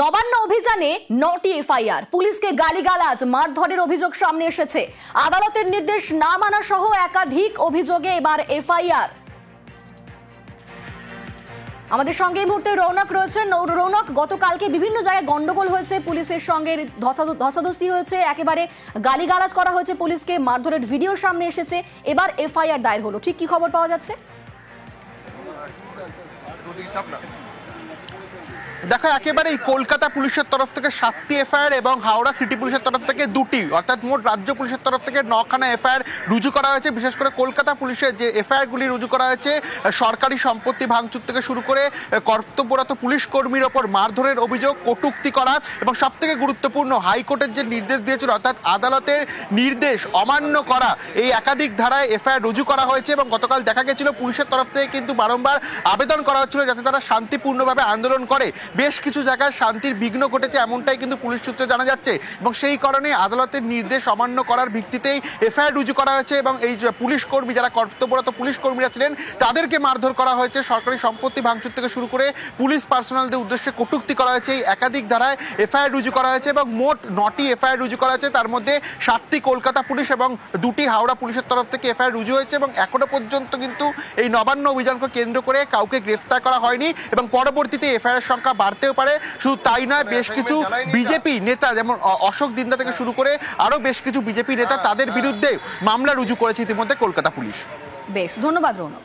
নবান্ন অভিযানে 9টি এফআইআর, পুলিশকে গালিগালাজ মারধরের অভিযোগ সামনে এসেছে। আদালতের নির্দেশ না মানা সহ একাধিক অভিযোগে এবার এফআইআর। আমাদের সঙ্গে এই মুহূর্তে রৌনক রয়েছে। রৌনক, গতকালকে বিভিন্ন জায়গায় গন্ডগোল হয়েছে, পুলিশের সঙ্গে ধস্তাধস্তি হয়েছে, একেবারে গালিগালাজ করা হয়েছে, পুলিশকে মারধরের ভিডিও সামনে এসেছে, এবার এফআইআর দায়ের হলো। ঠিক কি খবর পাওয়া যাচ্ছে? দেখো, একেবারেই কলকাতা পুলিশের তরফ থেকে 7টি এফআইআর এবং হাওড়া সিটি পুলিশের তরফ থেকে 2টি, অর্থাৎ মোট রাজ্য পুলিশের তরফ থেকে 9খানা এফআইআর রুজু করা হয়েছে। বিশেষ করে কলকাতা পুলিশের যে এফআইআরগুলি রুজু করা হয়েছে, সরকারি সম্পত্তি ভাঙচুর থেকে শুরু করে কর্তব্যরত পুলিশ কর্মীর ওপর মারধরের অভিযোগ, কটূক্তি করা এবং সবথেকে গুরুত্বপূর্ণ হাইকোর্টের যে নির্দেশ দিয়েছিল, অর্থাৎ আদালতের নির্দেশ অমান্য করা, এই একাধিক ধারায় এফআইআর রুজু করা হয়েছে। এবং গতকাল দেখা গেছিল পুলিশের তরফ থেকে কিন্তু বারংবার আবেদন করা হচ্ছিল যাতে তারা শান্তিপূর্ণভাবে আন্দোলন করে। বেশ কিছু জায়গায় শান্তির বিঘ্ন ঘটেছে, এমনটাই কিন্তু পুলিশ সূত্রে জানা যাচ্ছে এবং সেই কারণে আদালতের নির্দেশ অমান্য করার ভিত্তিতেই এফআইআর রুজু করা হয়েছে এবং এই পুলিশ কর্মী, যারা কর্তব্যরত পুলিশ কর্মীরা ছিলেন, তাদেরকে মারধর করা হয়েছে। সরকারি সম্পত্তি ভাঙচুর থেকে শুরু করে পুলিশ পার্সোনালদের উদ্দেশ্যে কটূক্তি করা হয়েছে। এই একাধিক ধারায় এফআইআর রুজু করা হয়েছে এবং মোট 9টি এফআইআর রুজু করা হয়েছে। তার মধ্যে 7টি কলকাতা পুলিশ এবং 2টি হাওড়া পুলিশের তরফ থেকে এফআইআর রুজু হয়েছে এবং এখনো পর্যন্ত কিন্তু এই নবান্ন অভিযানকে কেন্দ্র করে কাউকে গ্রেফতার করা হয়নি এবং পরবর্তীতে এফআইআর সংখ্যা বাড়তেও পারে। শুধু তাই নয়, বেশ কিছু বিজেপি নেতা, যেমন অশোক দিন্দা থেকে শুরু করে আরো বেশ কিছু বিজেপি নেতা, তাদের বিরুদ্ধে মামলা রুজু করেছে ইতিমধ্যে কলকাতা পুলিশ। বেশ, ধন্যবাদ রৌনক।